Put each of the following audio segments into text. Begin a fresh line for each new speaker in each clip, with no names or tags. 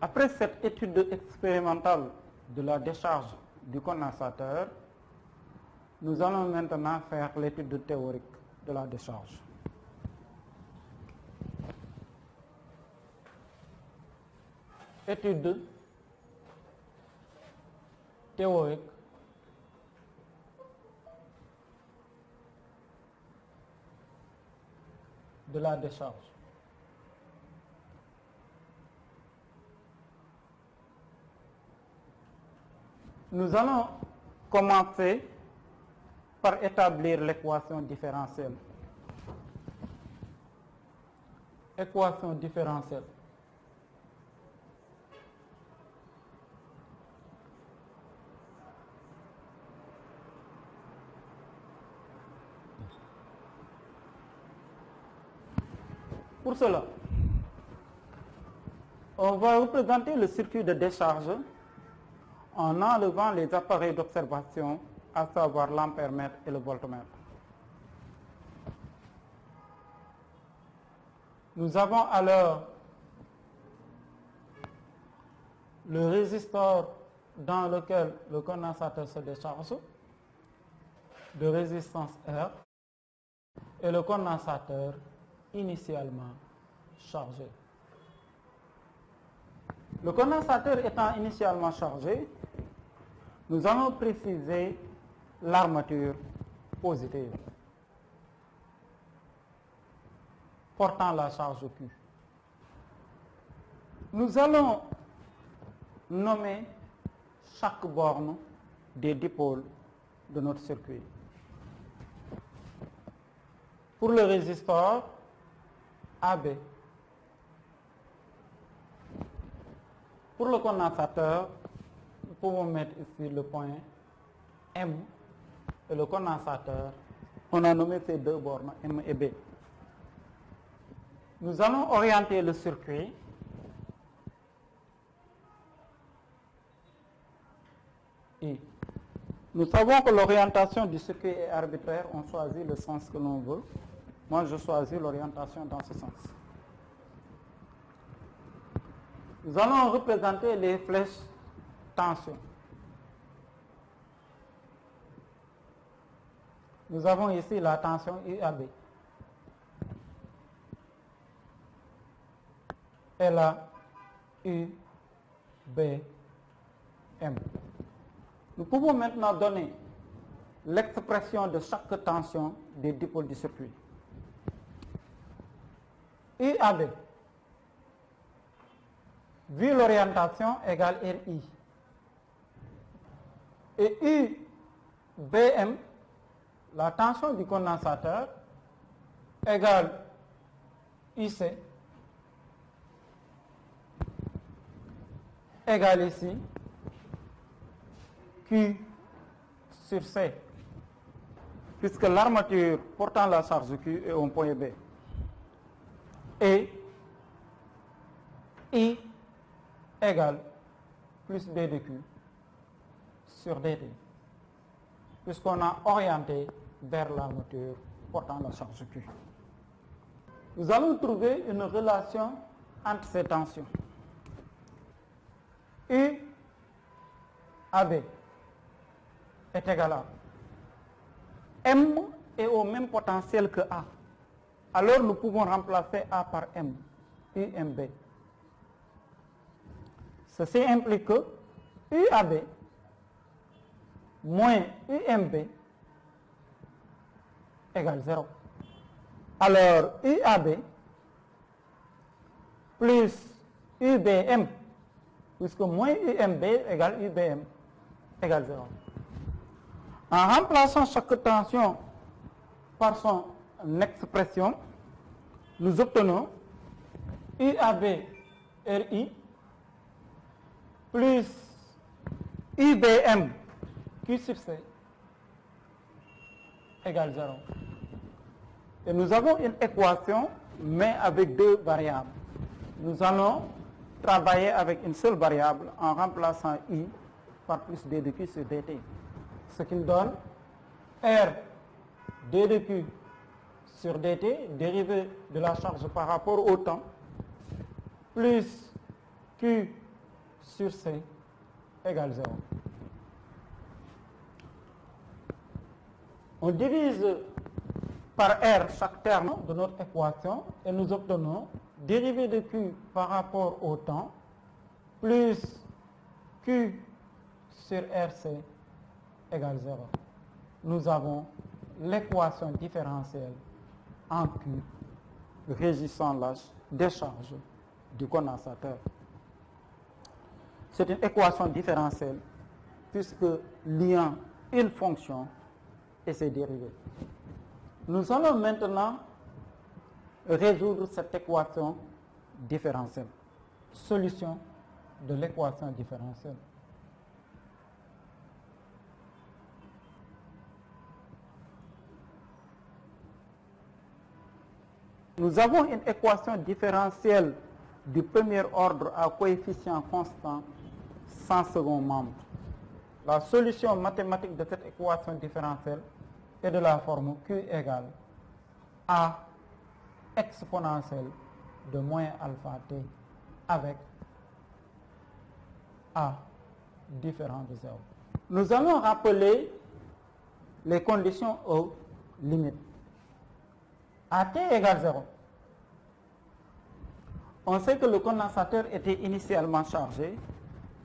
Après cette étude expérimentale de la décharge du condensateur, nous allons maintenant faire l'étude théorique de la décharge. Étude théorique de la décharge. Nous allons commencer par établir l'équation différentielle. Équation différentielle. Pour cela, on va représenter le circuit de décharge en enlevant les appareils d'observation, à savoir l'ampèremètre et le voltmètre. Nous avons alors le résisteur dans lequel le condensateur se décharge, de résistance R, et le condensateur initialement chargé. Le condensateur étant initialement chargé, nous allons préciser l'armature positive portant la charge Q. Nous allons nommer chaque borne des dipôles de notre circuit. Pour le résisteur AB, pour le condensateur, nous pouvons mettre ici le point M et le condensateur. On a nommé ces deux bornes M et B. Nous allons orienter le circuit et nous savons que l'orientation du circuit est arbitraire. On choisit le sens que l'on veut. Moi, je choisis l'orientation dans ce sens. Nous allons représenter les flèches tension. Nous avons ici la tension UAB. Et la UBM. Nous pouvons maintenant donner l'expression de chaque tension des dipôles du circuit. UAB, vu l'orientation, égale RI. Et UBM, la tension du condensateur, égale UC, égale ici Q sur C, puisque l'armature portant la charge Q est au point B. Et I égale plus B de Q sur DT, puisqu'on a orienté vers l'armature portant la charge Q. Nous allons trouver une relation entre ces tensions. U AB est égal à M est au même potentiel que A. Alors nous pouvons remplacer A par M, UMB. Ceci implique que UAB moins UMB égale 0. Alors UAB plus UBM, puisque moins UMB égale UBM égale 0. En remplaçant chaque tension par son expression, nous obtenons UAB RI plus UBM Q sur C égale 0. Et nous avons une équation, mais avec deux variables. Nous allons travailler avec une seule variable en remplaçant I par plus D de Q sur DT. Ce qui nous donne R D de Q sur DT, dérivé de la charge par rapport au temps, plus Q sur C égale 0. On divise par R chaque terme de notre équation et nous obtenons dérivée de Q par rapport au temps plus Q sur RC égale 0. Nous avons l'équation différentielle en Q régissant la décharge du condensateur. C'est une équation différentielle puisque liant une fonction et ses dérivés. Nous allons maintenant résoudre cette équation différentielle. Solution de l'équation différentielle. Nous avons une équation différentielle du premier ordre à coefficient constant sans second membre. La solution mathématique de cette équation différentielle est de la forme Q égale A exponentielle de moins alpha t avec A différent de 0. Nous allons rappeler les conditions aux limites. AT égale 0. On sait que le condensateur était initialement chargé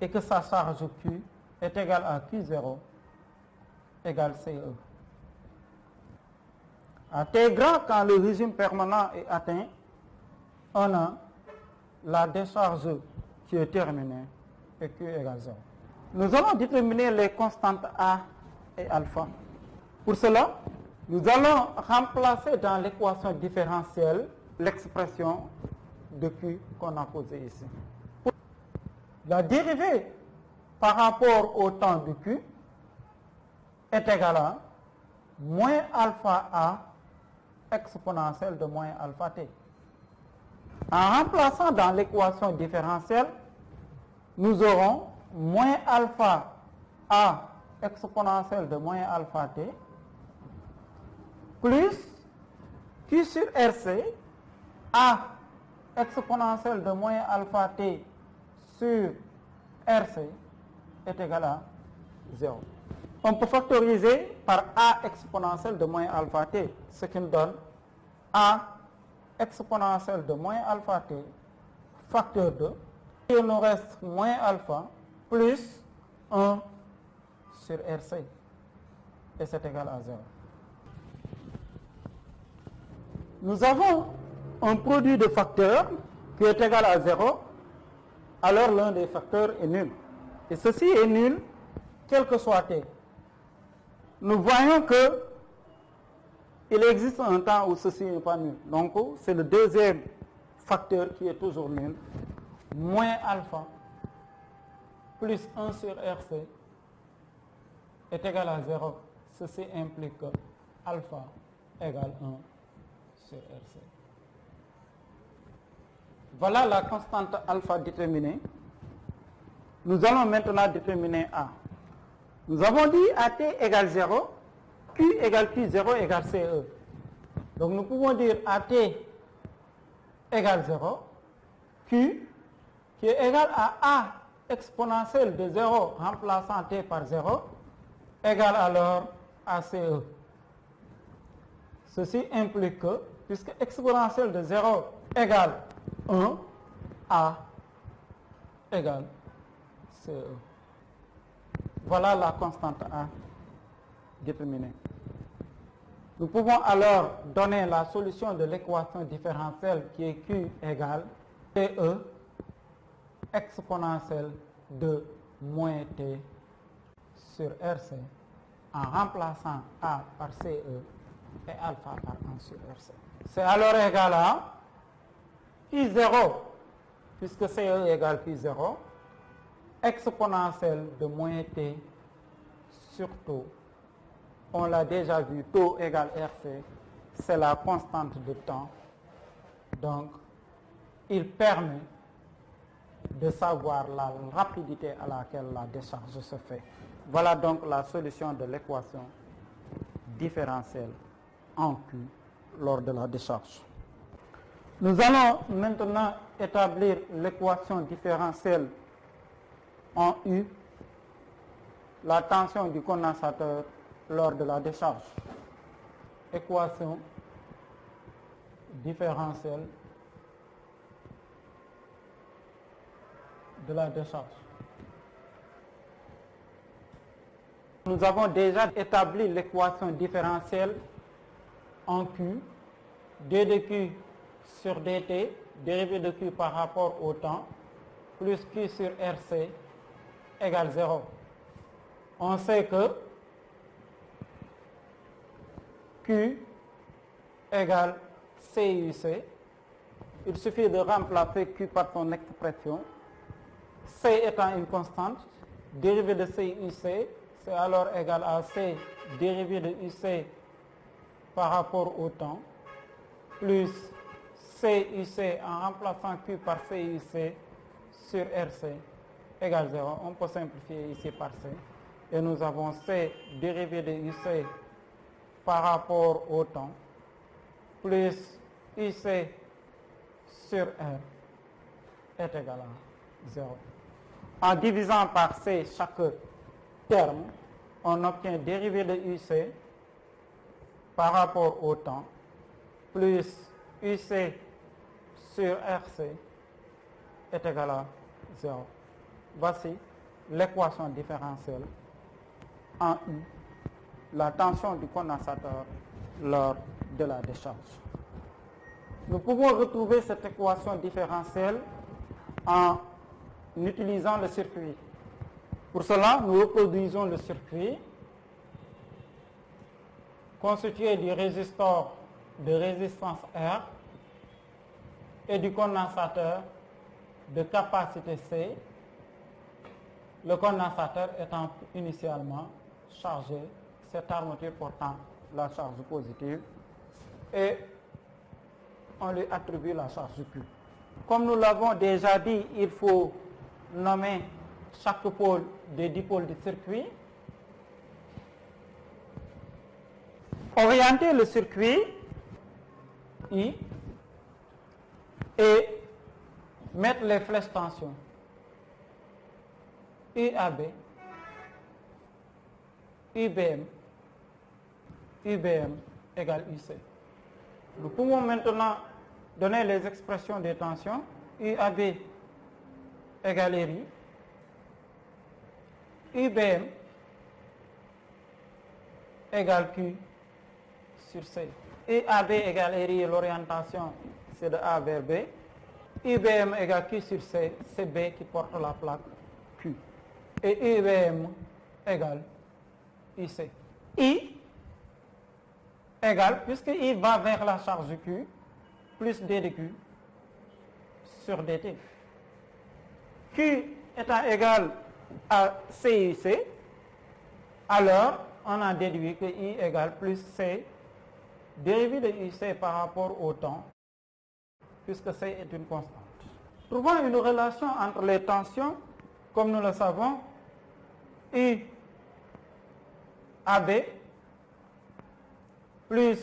et que sa charge Q est égale à Q0 égale CE. À T grand, quand le régime permanent est atteint, on a la décharge qui est terminée et Q égale 0. Nous allons déterminer les constantes A et alpha. Pour cela, nous allons remplacer dans l'équation différentielle l'expression de Q qu'on a posée ici. La dérivée par rapport au temps de Q est égale à moins alpha A exponentielle de moins alpha t. En remplaçant dans l'équation différentielle, nous aurons moins alpha A exponentielle de moins alpha t plus Q sur RC A exponentielle de moins alpha t sur RC est égal à 0. On peut factoriser par A exponentielle de moins alpha t, ce qui nous donne A exponentielle de moins alpha t facteur 2. Il nous reste moins alpha plus 1 sur RC et c'est égal à 0. Nous avons un produit de facteurs qui est égal à 0, alors l'un des facteurs est nul. Et ceci est nul, quel que soit t. Nous voyons que il existe un temps où ceci n'est pas nul. Donc, c'est le deuxième facteur qui est toujours nul. Moins alpha plus 1 sur RC est égal à 0. Ceci implique que alpha égale 1 sur RC. Voilà la constante alpha déterminée. Nous allons maintenant déterminer A. Nous avons dit AT égale 0, Q égale Q0 égale CE. Donc nous pouvons dire AT égale 0, Q qui est égal à A exponentielle de 0 remplaçant T par 0 égale alors à CE. Ceci implique que, puisque exponentielle de 0 égale 1, A égale CE. Voilà la constante A déterminée. Nous pouvons alors donner la solution de l'équation différentielle qui est Q égale TE exponentielle de moins T sur RC en remplaçant A par CE et alpha par 1 sur RC. C'est alors égal à Q0, puisque CE égale Q0, exponentielle de moins T sur taux. On l'a déjà vu, taux égale RC, c'est la constante de temps. Donc, il permet de savoir la rapidité à laquelle la décharge se fait. Voilà donc la solution de l'équation différentielle en Q lors de la décharge. Nous allons maintenant établir l'équation différentielle en U la tension du condensateur lors de la décharge. Équation différentielle de la décharge. Nous avons déjà établi l'équation différentielle en Q, d de Q sur dt, dérivé de Q par rapport au temps, plus Q sur RC égale 0. On sait que Q égale CUC. Il suffit de remplacer Q par son expression. C étant une constante, dérivé de CUC, c'est alors égal à C dérivé de UC par rapport au temps, plus CUC en remplaçant Q par CUC sur RC égale 0. On peut simplifier ici par C. Et nous avons C dérivé de UC par rapport au temps, plus UC sur R est égal à 0. En divisant par C chaque terme, on obtient dérivé de UC par rapport au temps, plus UC sur RC est égal à 0. Voici l'équation différentielle en U, la tension du condensateur lors de la décharge. Nous pouvons retrouver cette équation différentielle en utilisant le circuit. Pour cela, nous reproduisons le circuit constitué du résistor de résistance R et du condensateur de capacité C, le condensateur étant initialement chargé, cette armature portant la charge positive, et on lui attribue la charge Q. Comme nous l'avons déjà dit, il faut nommer chaque pôle des dipôles du circuit, orienter le circuit I et mettre les flèches tension IAB, IBM, IBM égale IC. Nous pouvons maintenant donner les expressions des tensions. IAB égale RI, IBM égale Q sur C. IAB égale RI, l'orientation c'est de A vers B. IBM égale Q sur C, c'est B qui porte la plaque Q. Et IBM égale IC. I égale, puisque I va vers la charge Q, plus D de Q sur dt. Q étant égal à CUC, alors on a déduit que I égale plus C dérivé de UC par rapport au temps, puisque C est une constante. Trouvons une relation entre les tensions, comme nous le savons, I AB plus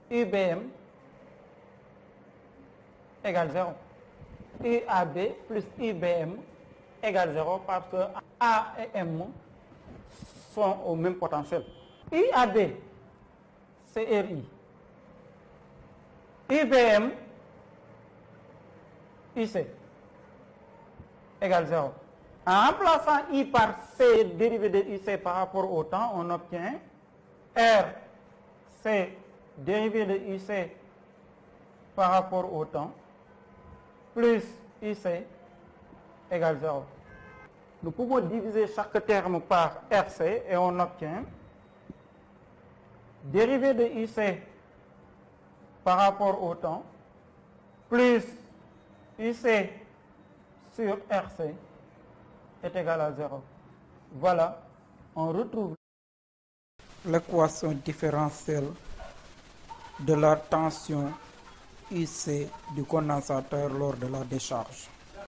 IBM égale 0. IAB plus IBM égale 0 parce que A et M sont au même potentiel. IAB, c'est RI. IBM, IC égale 0. En remplaçant I par C dérivé de IC par rapport au temps, on obtient R, C dérivé de IC par rapport au temps, plus IC égale 0. Nous pouvons diviser chaque terme par RC et on obtient dérivé de IC par rapport au temps, plus IC sur RC est égal à 0. Voilà, on retrouve l'équation différentielle de la tension IC du condensateur lors de la décharge.